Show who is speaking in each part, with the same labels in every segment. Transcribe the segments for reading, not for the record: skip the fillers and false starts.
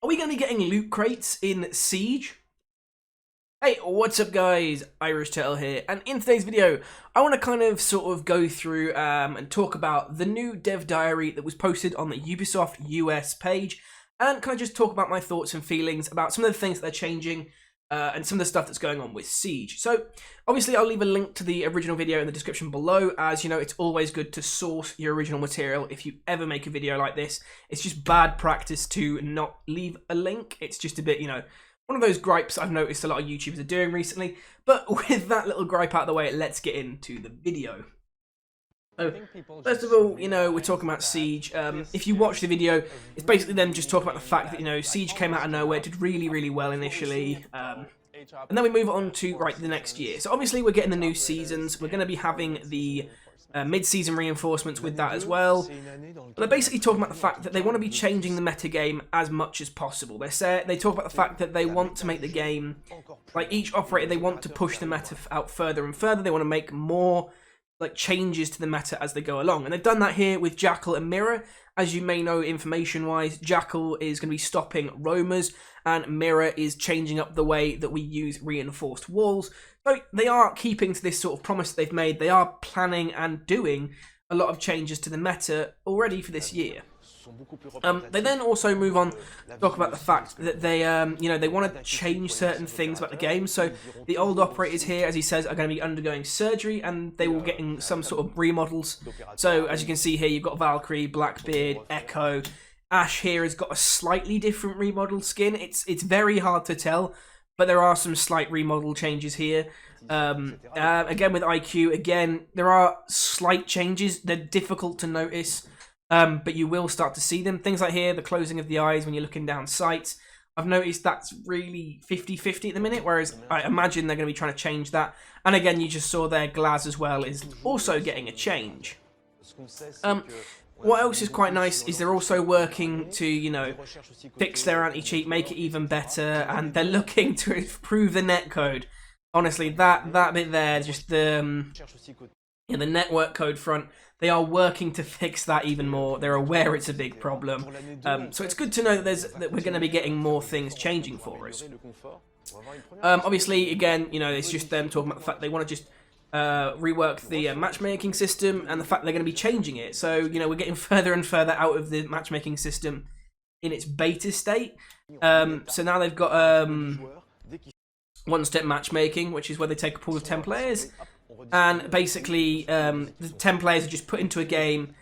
Speaker 1: Are we going to be getting loot crates in Siege? Hey, what's up guys, Irish Turtle here, and in today's video I want to kind of sort of go through and talk about the new dev diary that was posted on the Ubisoft US page, and kind of just talk about my thoughts and feelings about some of the things that they're changing and some of the stuff that's going on with Siege. So obviously I'll leave a link to the original video in the description below, as you know it's always good to source your original material if you ever make a video like this. It's just bad practice to not leave a link. It's just a bit, you know, one of those gripes I've noticed a lot of YouTubers are doing recently. But with that little gripe out of the way, let's get into the video. So, first of all, you know, we're talking about Siege. If you watch the video, it's basically them just talking about the fact that, you know, Siege came out of nowhere, did really, really well initially. And then we move on to, the next year. So obviously we're getting the new seasons. We're going to be having the mid-season reinforcements with that as well. But they're basically talking about the fact that they want to be changing the metagame as much as possible. They talk about the fact that they want to make the game, like each operator, they want to push the meta out further and further. They want to make more changes to the meta as they go along. And they've done that here with Jackal and Mirror. As you may know, information-wise, Jackal is going to be stopping roamers, and Mirror is changing up the way that we use reinforced walls. So they are keeping to this sort of promise they've made. They are planning and doing a lot of changes to the meta already for this year. They then also move on to talk about the fact that they, you know, they want to change certain things about the game. So the old operators here, as he says, are going to be undergoing surgery, and they will get in some sort of remodels. So as you can see here, you've got Valkyrie, Blackbeard, Echo. Ash here has got a slightly different remodel skin. It's very hard to tell, but there are some slight remodel changes here. Again with IQ, again there are slight changes. They're difficult to notice. But you will start to see them. Things like here, the closing of the eyes when you're looking down sights. I've noticed that's really 50-50 at the minute, whereas I imagine they're going to be trying to change that. And again, you just saw there, Glaz as well is also getting a change. What else is quite nice is they're also working to, you know, fix their anti-cheat, make it even better, and they're looking to improve the netcode. Honestly, that bit there, just the network code front, they are working to fix that even more. They're aware it's a big problem. So it's good to know that we're going to be getting more things changing for us. Obviously, again, you know, it's just them talking about the fact they want to just rework the matchmaking system, and the fact they're going to be changing it. So, you know, we're getting further and further out of the matchmaking system in its beta state. So now they've got one-step matchmaking, which is where they take a pool of 10 players. And basically, the 10 players are just put into a game,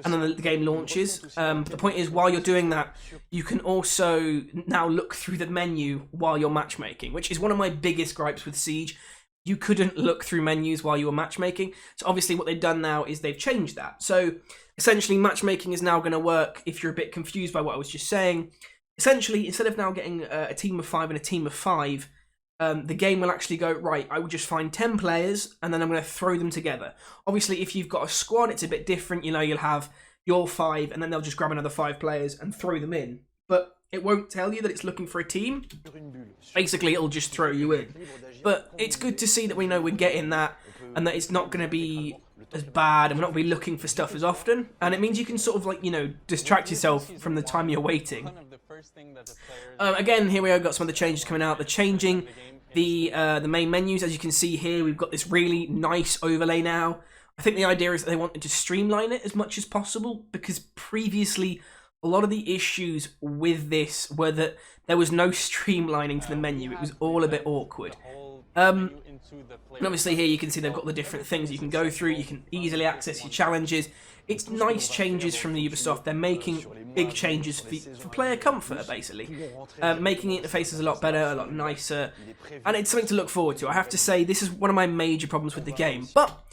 Speaker 1: and then the game launches. But the point is, while you're doing that, you can also now look through the menu while you're matchmaking, which is one of my biggest gripes with Siege. You couldn't look through menus while you were matchmaking. So obviously what they've done now is they've changed that. So essentially, matchmaking is now going to work, if you're a bit confused by what I was just saying. Essentially, instead of now getting a team of 5 and a team of 5, the game will actually go, right, I will just find 10 players and then I'm going to throw them together. Obviously, if you've got a squad, it's a bit different. You know, you'll have your 5 and then they'll just grab another 5 players and throw them in. But it won't tell you that it's looking for a team. Basically, it'll just throw you in. But it's good to see that we know we're getting that, and that it's not going to be as bad, and we're not going to be looking for stuff as often. And it means you can sort of, you know, distract yourself from the time you're waiting. Again, here we are, got some of the changes coming out. They're changing the main menus. As you can see here, we've got this really nice overlay now. I think the idea is that they wanted to streamline it as much as possible, because previously a lot of the issues with this were that there was no streamlining to the menu. It was all a bit awkward. And obviously here you can see they've got the different things you can go through. You can easily access your challenges. It's nice changes from the Ubisoft. They're making big changes for player comfort, basically. Making the interfaces a lot better, a lot nicer. And it's something to look forward to. I have to say, this is one of my major problems with the game. But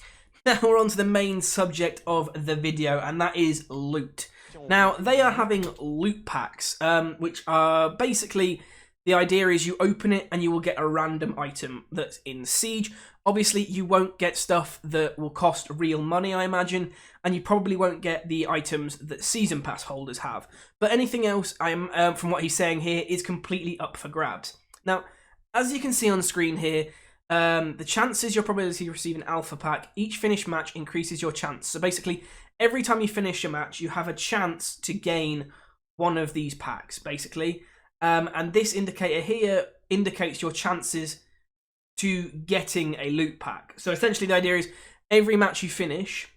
Speaker 1: now we're on to the main subject of the video, and that is loot. Now, they are having loot packs, which are basically, the idea is you open it and you will get a random item that's in Siege. Obviously, you won't get stuff that will cost real money, I imagine, and you probably won't get the items that Season Pass holders have. But anything else, from what he's saying here, is completely up for grabs. Now, as you can see on screen here, the chances your probability to receive an alpha pack, each finished match increases your chance. So basically, every time you finish a match, you have a chance to gain one of these packs, basically. And this indicator here indicates your chances to getting a loot pack. So essentially the idea is every match you finish,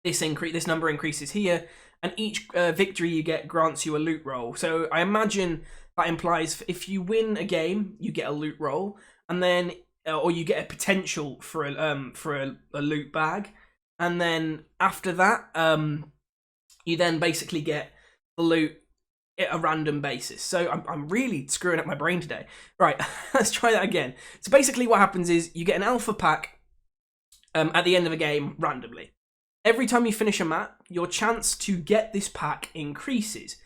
Speaker 1: this number increases here, and each victory you get grants you a loot roll. So I imagine that implies if you win a game, you get a loot roll, and then or you get a potential for a loot bag, and then after that, you then basically get the loot at a random basis. So I'm really screwing up my brain today. Right, let's try that again. So basically what happens is you get an alpha pack at the end of a game randomly. Every time you finish a map, your chance to get this pack increases.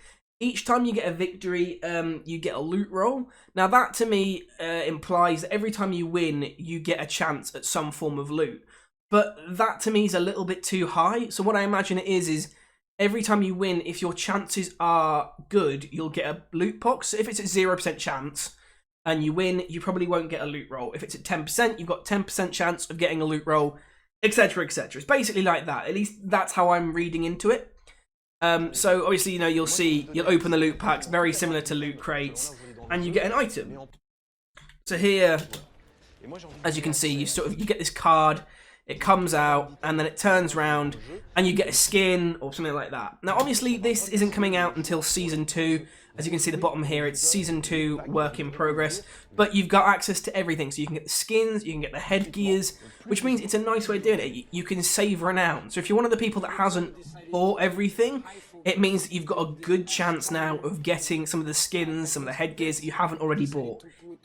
Speaker 1: Each time you get a victory, you get a loot roll. Now that to me implies that every time you win, you get a chance at some form of loot. But that to me is a little bit too high. So what I imagine it is every time you win, if your chances are good, you'll get a loot box. So if it's at 0% chance and you win, you probably won't get a loot roll. If it's at 10%, you've got 10% chance of getting a loot roll, etc, etc. It's basically like that. At least that's how I'm reading into it. So obviously, you know, you'll open the loot packs, very similar to loot crates, and you get an item. So here, as you can see, you get this card. It comes out, and then it turns around, and you get a skin or something like that. Now, obviously, this isn't coming out until Season 2. As you can see at the bottom here, it's Season 2, work in progress. But you've got access to everything. So you can get the skins, you can get the headgears, which means it's a nice way of doing it. You can save renown. So if you're one of the people that hasn't bought everything, it means that you've got a good chance now of getting some of the skins, some of the headgears that you haven't already bought.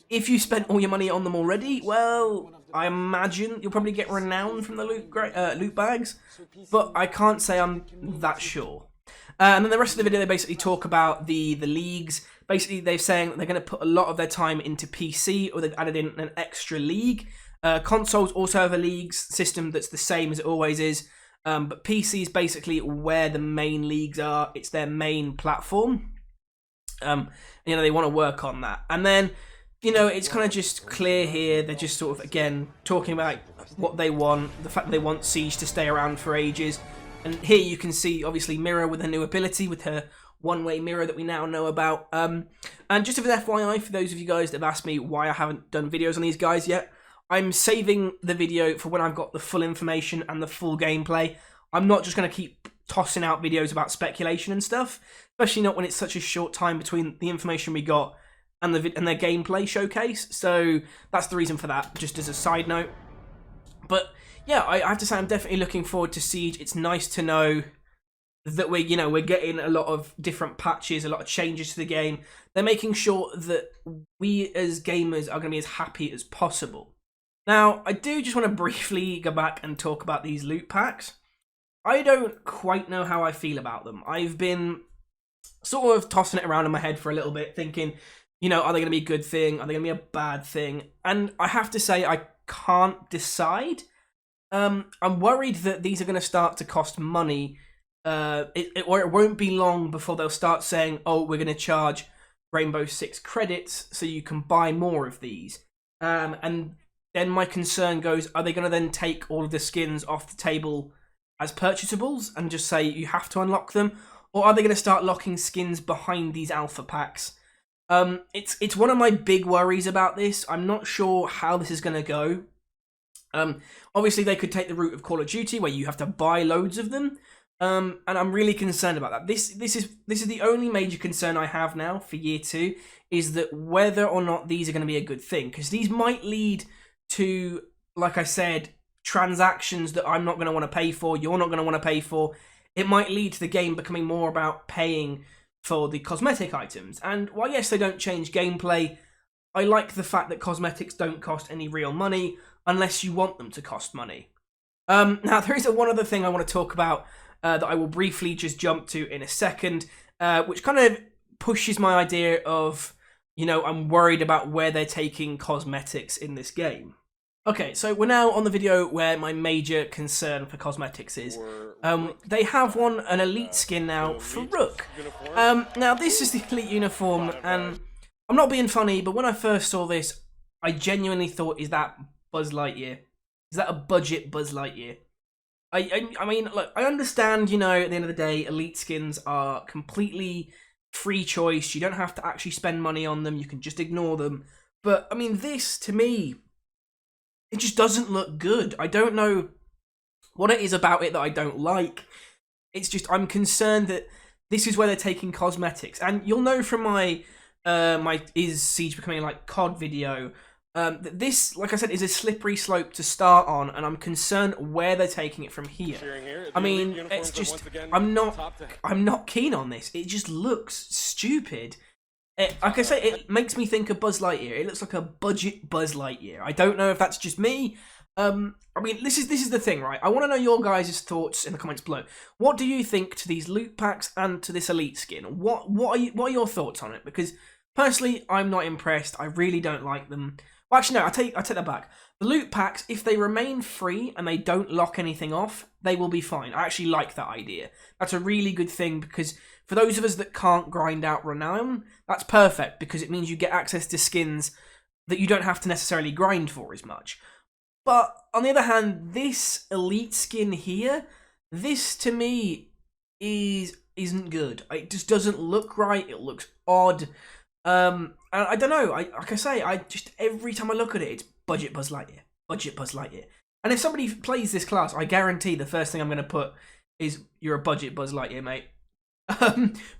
Speaker 1: If you spent all your money on them already, well, I imagine you'll probably get renown from the loot bags, but I can't say I'm that sure. And then the rest of the video, they basically talk about the leagues. Basically, they're saying that they're going to put a lot of their time into PC, or they've added in an extra league. Consoles also have a leagues system that's the same as it always is, but PC is basically where the main leagues are. It's their main platform. You know, they want to work on that. And then, you know, it's kind of just clear here. They're just sort of, again, talking about what they want, the fact that they want Siege to stay around for ages. And here you can see, obviously, Mirror with her new ability, with her one-way mirror that we now know about. And just as an FYI, for those of you guys that have asked me why I haven't done videos on these guys yet, I'm saving the video for when I've got the full information and the full gameplay. I'm not just going to keep tossing out videos about speculation and stuff, especially not when it's such a short time between the information we got and their gameplay showcase. So that's the reason for that, just as a side note. But yeah, I have to say I'm definitely looking forward to Siege. It's nice to know that we're getting a lot of different patches, a lot of changes to the game. They're making sure that we as gamers are going to be as happy as possible. Now, I do just want to briefly go back and talk about these loot packs. I don't quite know how I feel about them. I've been sort of tossing it around in my head for a little bit, thinking, you know, are they going to be a good thing? Are they going to be a bad thing? And I have to say, I can't decide. I'm worried that these are going to start to cost money, or it won't be long before they'll start saying, oh, we're going to charge Rainbow Six credits so you can buy more of these. And then my concern goes, are they going to then take all of the skins off the table as purchasables and just say you have to unlock them? Or are they going to start locking skins behind these alpha packs? It's one of my big worries about this. I'm not sure how this is going to go. Obviously, they could take the route of Call of Duty, where you have to buy loads of them, and I'm really concerned about that. This is the only major concern I have now for Year 2, is that whether or not these are going to be a good thing, because these might lead to, like I said, transactions that I'm not going to want to pay for, you're not going to want to pay for. It might lead to the game becoming more about paying for the cosmetic items. And while yes, they don't change gameplay, I like the fact that cosmetics don't cost any real money unless you want them to cost money. Now, there is one other thing I want to talk about that I will briefly just jump to in a second, which kind of pushes my idea of, you know, I'm worried about where they're taking cosmetics in this game. Okay, so we're now on the video where my major concern for cosmetics is. They have an elite skin now for Rook. Now, this is the elite uniform, and I'm not being funny, but when I first saw this, I genuinely thought, is that Buzz Lightyear? Is that a budget Buzz Lightyear? I mean, look, I understand, you know, at the end of the day, elite skins are completely free choice. You don't have to actually spend money on them. You can just ignore them. But, I mean, this, to me, it just doesn't look good. I don't know what it is about it that I don't like. It's just, I'm concerned that this is where they're taking cosmetics. And you'll know from my Is Siege Becoming Like COD video, that this, like I said, is a slippery slope to start on, and I'm concerned where they're taking it from here. I mean, it's just, I'm not keen on this. It just looks stupid. Like I say, it makes me think of Buzz Lightyear. It looks like a budget Buzz Lightyear. I don't know if that's just me. I mean, this is the thing, right? I want to know your guys' thoughts in the comments below. What do you think to these loot packs and to this elite skin? What are your thoughts on it? Because personally, I'm not impressed. I really don't like them. Well, actually, no, I take that back. The loot packs, if they remain free and they don't lock anything off, they will be fine. I actually like that idea. That's a really good thing, because for those of us that can't grind out renown, that's perfect, because it means you get access to skins that you don't have to necessarily grind for as much. But on the other hand, this elite skin here, this to me isn't good. It just doesn't look right. It looks odd. And I don't know. Like I say, I just, every time I look at it, it's budget Buzz Lightyear, budget Buzz Lightyear. And if somebody plays this class, I guarantee the first thing I'm going to put is, "You're a budget Buzz Lightyear, mate."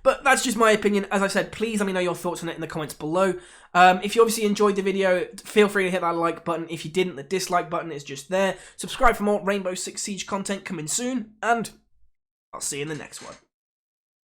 Speaker 1: But that's just my opinion. As I said, please let me know your thoughts on it in the comments below. If you obviously enjoyed the video, feel free to hit that like button. If you didn't, the dislike button is just there. Subscribe for more Rainbow Six Siege content coming soon, and I'll see you in the next one.